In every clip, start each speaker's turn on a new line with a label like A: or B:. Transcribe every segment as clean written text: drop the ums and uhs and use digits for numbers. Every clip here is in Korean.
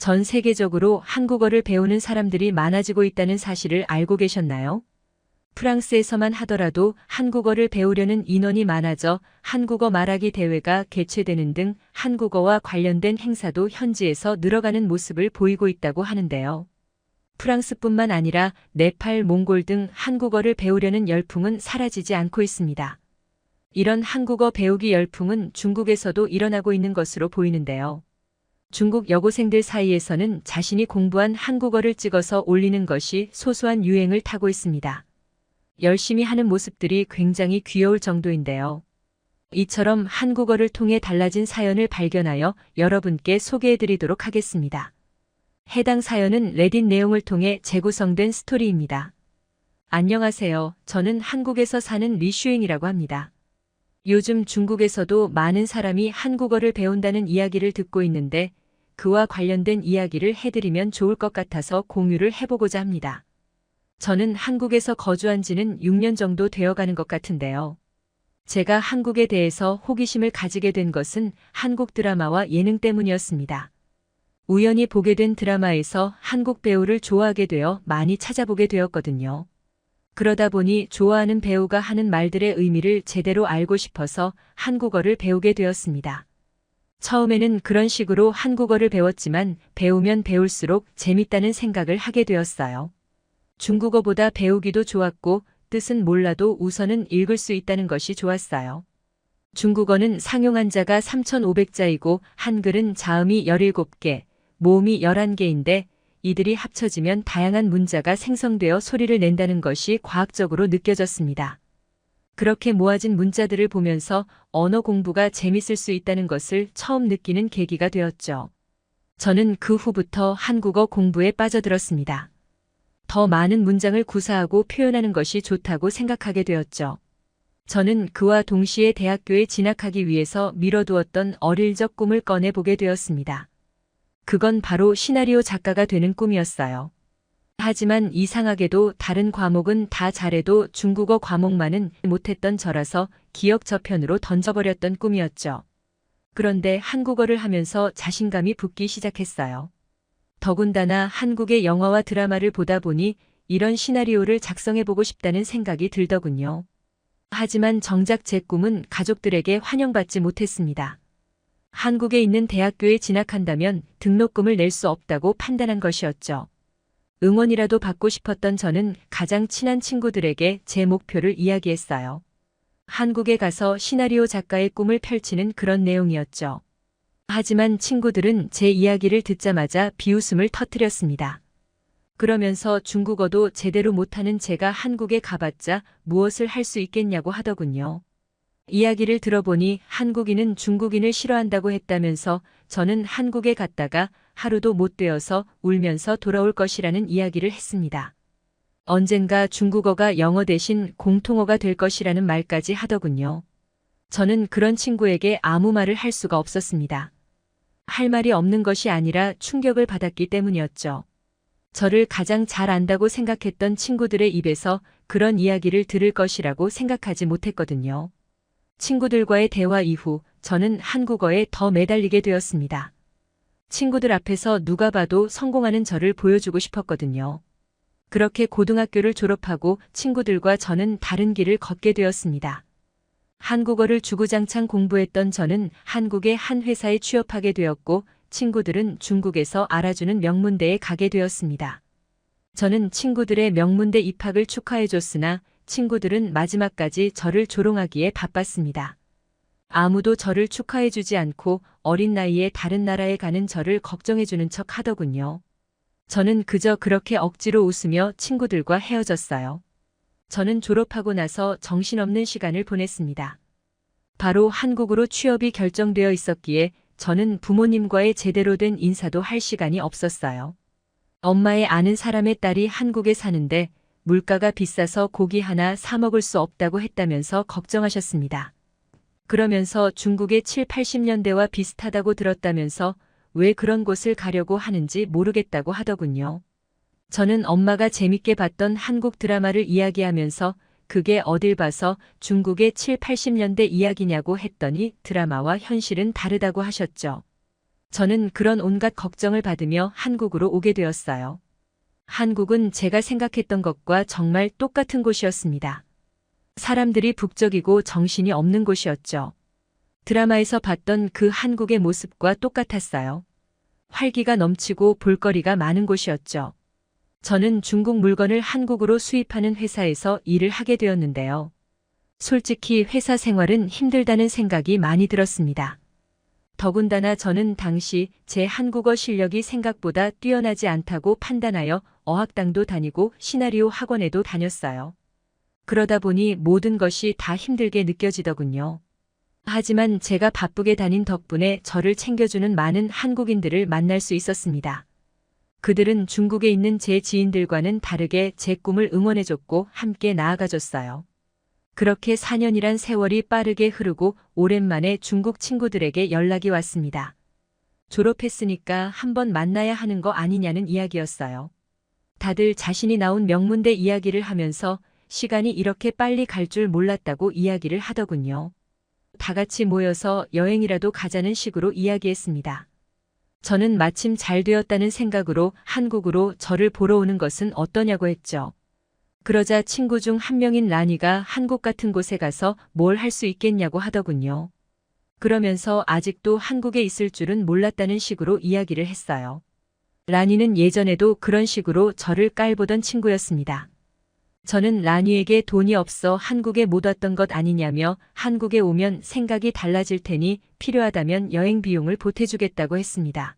A: 전 세계적으로 한국어를 배우는 사람들이 많아지고 있다는 사실을 알고 계셨나요? 프랑스에서만 하더라도 한국어를 배우려는 인원이 많아져 한국어 말하기 대회가 개최되는 등 한국어와 관련된 행사도 현지에서 늘어가는 모습을 보이고 있다고 하는데요. 프랑스뿐만 아니라 네팔, 몽골 등 한국어를 배우려는 열풍은 사라지지 않고 있습니다. 이런 한국어 배우기 열풍은 중국에서도 일어나고 있는 것으로 보이는데요. 중국 여고생들 사이에서는 자신이 공부한 한국어를 찍어서 올리는 것이 소소한 유행을 타고 있습니다. 열심히 하는 모습들이 굉장히 귀여울 정도인데요. 이처럼 한국어를 통해 달라진 사연을 발견하여 여러분께 소개해드리도록 하겠습니다. 해당 사연은 레딧 내용을 통해 재구성된 스토리입니다. 안녕하세요. 저는 한국에서 사는 리슈잉이라고 합니다. 요즘 중국에서도 많은 사람이 한국어를 배운다는 이야기를 듣고 있는데 그와 관련된 이야기를 해드리면 좋을 것 같아서 공유를 해보고자 합니다. 저는 한국에서 거주한 지는 6년 정도 되어가는 것 같은데요. 제가 한국에 대해서 호기심을 가지게 된 것은 한국 드라마와 예능 때문이었습니다. 우연히 보게 된 드라마에서 한국 배우를 좋아하게 되어 많이 찾아보게 되었거든요. 그러다 보니 좋아하는 배우가 하는 말들의 의미를 제대로 알고 싶어서 한국어를 배우게 되었습니다. 처음에는 그런 식으로 한국어를 배웠지만 배우면 배울수록 재밌다는 생각을 하게 되었어요. 중국어보다 배우기도 좋았고 뜻은 몰라도 우선은 읽을 수 있다는 것이 좋았어요. 중국어는 상용 한자가 3,500자이고 한글은 자음이 17개, 모음이 11개인데 이들이 합쳐지면 다양한 문자가 생성되어 소리를 낸다는 것이 과학적으로 느껴졌습니다. 그렇게 모아진 문자들을 보면서 언어 공부가 재밌을 수 있다는 것을 처음 느끼는 계기가 되었죠. 저는 그 후부터 한국어 공부에 빠져들었습니다. 더 많은 문장을 구사하고 표현하는 것이 좋다고 생각하게 되었죠. 저는 그와 동시에 대학교에 진학하기 위해서 미뤄두었던 어릴 적 꿈을 꺼내보게 되었습니다. 그건 바로 시나리오 작가가 되는 꿈이었어요. 하지만 이상하게도 다른 과목은 다 잘해도 중국어 과목만은 못했던 저라서 기억 저편으로 던져버렸던 꿈이었죠. 그런데 한국어를 하면서 자신감이 붙기 시작했어요. 더군다나 한국의 영화와 드라마를 보다 보니 이런 시나리오를 작성해보고 싶다는 생각이 들더군요. 하지만 정작 제 꿈은 가족들에게 환영받지 못했습니다. 한국에 있는 대학교에 진학한다면 등록금을 낼 수 없다고 판단한 것이었죠. 응원이라도 받고 싶었던 저는 가장 친한 친구들에게 제 목표를 이야기했어요. 한국에 가서 시나리오 작가의 꿈을 펼치는 그런 내용이었죠. 하지만 친구들은 제 이야기를 듣자마자 비웃음을 터뜨렸습니다. 그러면서 중국어도 제대로 못하는 제가 한국에 가봤자 무엇을 할 수 있겠냐고 하더군요. 이야기를 들어보니 한국인은 중국인을 싫어한다고 했다면서 저는 한국에 갔다가 하루도 못 되어서 울면서 돌아올 것이라는 이야기를 했습니다. 언젠가 중국어가 영어 대신 공통어가 될 것이라는 말까지 하더군요. 저는 그런 친구에게 아무 말을 할 수가 없었습니다. 할 말이 없는 것이 아니라 충격을 받았기 때문이었죠. 저를 가장 잘 안다고 생각했던 친구들의 입에서 그런 이야기를 들을 것이라고 생각하지 못했거든요. 친구들과의 대화 이후 저는 한국어에 더 매달리게 되었습니다. 친구들 앞에서 누가 봐도 성공하는 저를 보여주고 싶었거든요. 그렇게 고등학교를 졸업하고 친구들과 저는 다른 길을 걷게 되었습니다. 한국어를 주구장창 공부했던 저는 한국의 한 회사에 취업하게 되었고 친구들은 중국에서 알아주는 명문대에 가게 되었습니다. 저는 친구들의 명문대 입학을 축하해줬으나 친구들은 마지막까지 저를 조롱하기에 바빴습니다. 아무도 저를 축하해주지 않고 어린 나이에 다른 나라에 가는 저를 걱정해주는 척 하더군요. 저는 그저 그렇게 억지로 웃으며 친구들과 헤어졌어요. 저는 졸업하고 나서 정신없는 시간을 보냈습니다. 바로 한국으로 취업이 결정되어 있었기에 저는 부모님과의 제대로 된 인사도 할 시간이 없었어요. 엄마의 아는 사람의 딸이 한국에 사는데 물가가 비싸서 고기 하나 사 먹을 수 없다고 했다면서 걱정하셨습니다. 그러면서 중국의 7, 80년대와 비슷하다고 들었다면서 왜 그런 곳을 가려고 하는지 모르겠다고 하더군요. 저는 엄마가 재밌게 봤던 한국 드라마를 이야기하면서 그게 어딜 봐서 중국의 7, 80년대 이야기냐고 했더니 드라마와 현실은 다르다고 하셨죠. 저는 그런 온갖 걱정을 받으며 한국으로 오게 되었어요. 한국은 제가 생각했던 것과 정말 똑같은 곳이었습니다. 사람들이 북적이고 정신이 없는 곳이었죠. 드라마에서 봤던 그 한국의 모습과 똑같았어요. 활기가 넘치고 볼거리가 많은 곳이었죠. 저는 중국 물건을 한국으로 수입하는 회사에서 일을 하게 되었는데요. 솔직히 회사 생활은 힘들다는 생각이 많이 들었습니다. 더군다나 저는 당시 제 한국어 실력이 생각보다 뛰어나지 않다고 판단하여 어학당도 다니고 시나리오 학원에도 다녔어요. 그러다 보니 모든 것이 다 힘들게 느껴지더군요. 하지만 제가 바쁘게 다닌 덕분에 저를 챙겨주는 많은 한국인들을 만날 수 있었습니다. 그들은 중국에 있는 제 지인들과는 다르게 제 꿈을 응원해줬고 함께 나아가줬어요. 그렇게 4년이란 세월이 빠르게 흐르고 오랜만에 중국 친구들에게 연락이 왔습니다. 졸업했으니까 한번 만나야 하는 거 아니냐는 이야기였어요. 다들 자신이 나온 명문대 이야기를 하면서 시간이 이렇게 빨리 갈 줄 몰랐다고 이야기를 하더군요. 다 같이 모여서 여행이라도 가자는 식으로 이야기했습니다. 저는 마침 잘 되었다는 생각으로 한국으로 저를 보러 오는 것은 어떠냐고 했죠. 그러자 친구 중 한 명인 라니가 한국 같은 곳에 가서 뭘 할 수 있겠냐고 하더군요. 그러면서 아직도 한국에 있을 줄은 몰랐다는 식으로 이야기를 했어요. 라니는 예전에도 그런 식으로 저를 깔보던 친구였습니다. 저는 라니에게 돈이 없어 한국에 못 왔던 것 아니냐며 한국에 오면 생각이 달라질 테니 필요하다면 여행 비용을 보태주겠다고 했습니다.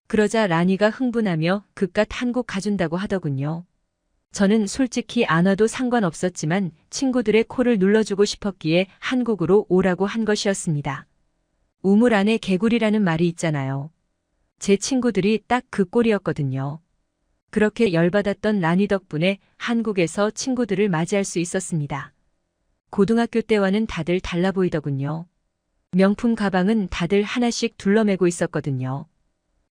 A: 그러자 라니가 흥분하며 그깟 한국 가준다고 하더군요. 저는 솔직히 안 와도 상관없었지만 친구들의 코를 눌러주고 싶었기에 한국으로 오라고 한 것이었습니다. 우물 안에 개구리라는 말이 있잖아요. 제 친구들이 딱 그 꼴이었거든요. 그렇게 열받았던 라니 덕분에 한국에서 친구들을 맞이할 수 있었습니다. 고등학교 때와는 다들 달라 보이더군요. 명품 가방은 다들 하나씩 둘러매고 있었거든요.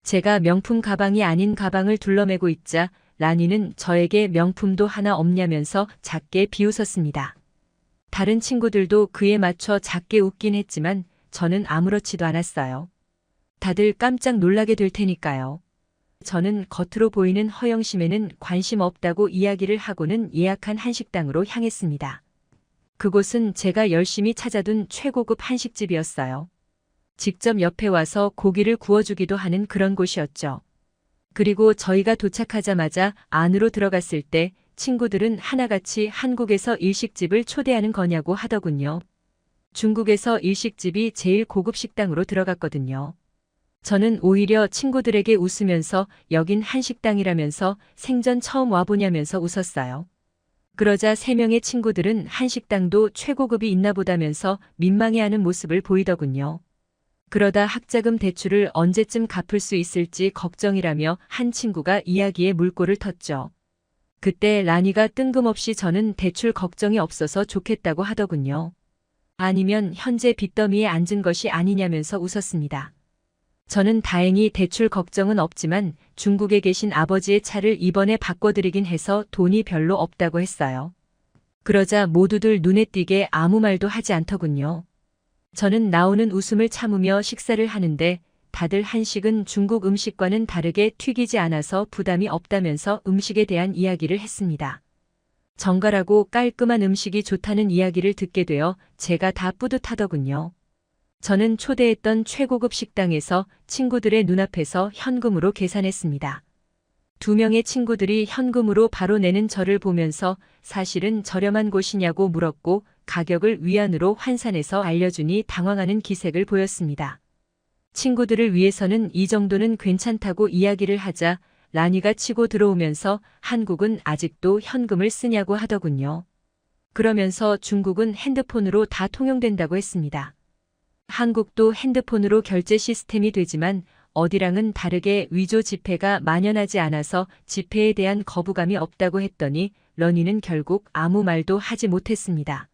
A: 제가 명품 가방이 아닌 가방을 둘러매고 있자 라니는 저에게 명품도 하나 없냐면서 작게 비웃었습니다. 다른 친구들도 그에 맞춰 작게 웃긴 했지만 저는 아무렇지도 않았어요. 다들 깜짝 놀라게 될 테니까요. 저는 겉으로 보이는 허영심에는 관심 없다고 이야기를 하고는 예약한 한식당으로 향했습니다. 그곳은 제가 열심히 찾아둔 최고급 한식집이었어요. 직접 옆에 와서 고기를 구워주기도 하는 그런 곳이었죠. 그리고 저희가 도착하자마자 안으로 들어갔을 때 친구들은 하나같이 한국에서 일식집을 초대하는 거냐고 하더군요. 중국에서 일식집이 제일 고급 식당으로 들어갔거든요. 저는 오히려 친구들에게 웃으면서 여긴 한식당이라면서 생전 처음 와보냐면서 웃었어요. 그러자 3명의 친구들은 한식당도 최고급이 있나 보다면서 민망해하는 모습을 보이더군요. 그러다 학자금 대출을 언제쯤 갚을 수 있을지 걱정이라며 한 친구가 이야기에 물꼬를 텄죠. 그때 라니가 뜬금없이 저는 대출 걱정이 없어서 좋겠다고 하더군요. 아니면 현재 빚더미에 앉은 것이 아니냐면서 웃었습니다. 저는 다행히 대출 걱정은 없지만 중국에 계신 아버지의 차를 이번에 바꿔드리긴 해서 돈이 별로 없다고 했어요. 그러자 모두들 눈에 띄게 아무 말도 하지 않더군요. 저는 나오는 웃음을 참으며 식사를 하는데 다들 한식은 중국 음식과는 다르게 튀기지 않아서 부담이 없다면서 음식에 대한 이야기를 했습니다. 정갈하고 깔끔한 음식이 좋다는 이야기를 듣게 되어 제가 다 뿌듯하더군요. 저는 초대했던 최고급 식당에서 친구들의 눈앞에서 현금으로 계산했습니다. 2명의 친구들이 현금으로 바로 내는 저를 보면서 사실은 저렴한 곳이냐고 물었고 가격을 위안으로 환산해서 알려주니 당황하는 기색을 보였습니다. 친구들을 위해서는 이 정도는 괜찮다고 이야기를 하자 라니가 치고 들어오면서 한국은 아직도 현금을 쓰냐고 하더군요. 그러면서 중국은 핸드폰으로 다 통용된다고 했습니다. 한국도 핸드폰으로 결제 시스템이 되지만 어디랑은 다르게 위조 지폐가 만연하지 않아서 지폐에 대한 거부감이 없다고 했더니 러니는 결국 아무 말도 하지 못했습니다.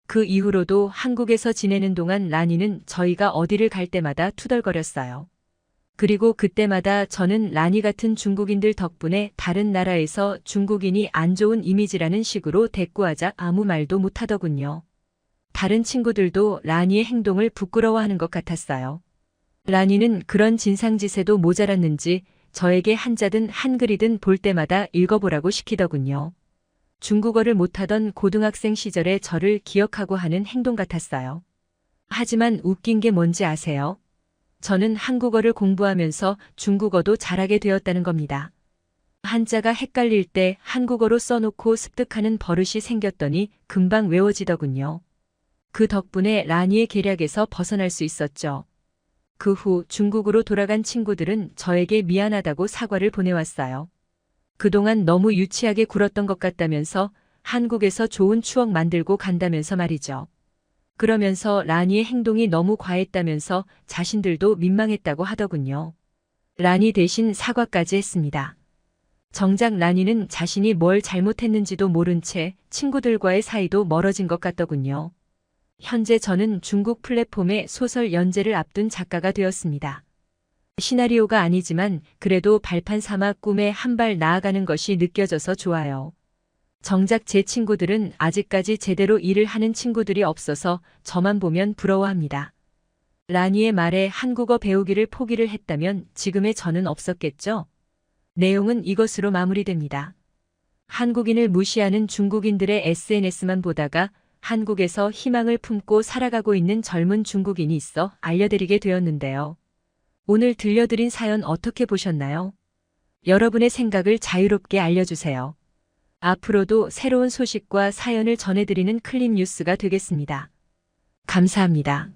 A: 그 이후로도 한국에서 지내는 동안 라니는 저희가 어디를 갈 때마다 투덜거렸어요. 그리고 그때마다 저는 라니 같은 중국인들 덕분에 다른 나라에서 중국인이 안 좋은 이미지라는 식으로 대꾸하자 아무 말도 못하더군요. 다른 친구들도 라니의 행동을 부끄러워하는 것 같았어요. 라니는 그런 진상짓에도 모자랐는지 저에게 한자든 한글이든 볼 때마다 읽어보라고 시키더군요. 중국어를 못하던 고등학생 시절의 저를 기억하고 하는 행동 같았어요. 하지만 웃긴 게 뭔지 아세요? 저는 한국어를 공부하면서 중국어도 잘하게 되었다는 겁니다. 한자가 헷갈릴 때 한국어로 써놓고 습득하는 버릇이 생겼더니 금방 외워지더군요. 그 덕분에 라니의 계략에서 벗어날 수 있었죠. 그 후 중국으로 돌아간 친구들은 저에게 미안하다고 사과를 보내왔어요. 그동안 너무 유치하게 굴었던 것 같다면서 한국에서 좋은 추억 만들고 간다면서 말이죠. 그러면서 라니의 행동이 너무 과했다면서 자신들도 민망했다고 하더군요. 라니 대신 사과까지 했습니다. 정작 라니는 자신이 뭘 잘못했는지도 모른 채 친구들과의 사이도 멀어진 것 같더군요. 현재 저는 중국 플랫폼에 소설 연재를 앞둔 작가가 되었습니다. 시나리오가 아니지만 그래도 발판 삼아 꿈에 한 발 나아가는 것이 느껴져서 좋아요. 정작 제 친구들은 아직까지 제대로 일을 하는 친구들이 없어서 저만 보면 부러워합니다. 라니의 말에 한국어 배우기를 포기를 했다면 지금의 저는 없었겠죠? 내용은 이것으로 마무리됩니다. 한국인을 무시하는 중국인들의 SNS만 보다가 한국에서 희망을 품고 살아가고 있는 젊은 중국인이 있어 알려드리게 되었는데요. 오늘 들려드린 사연 어떻게 보셨나요? 여러분의 생각을 자유롭게 알려주세요. 앞으로도 새로운 소식과 사연을 전해드리는 클립 뉴스가 되겠습니다. 감사합니다.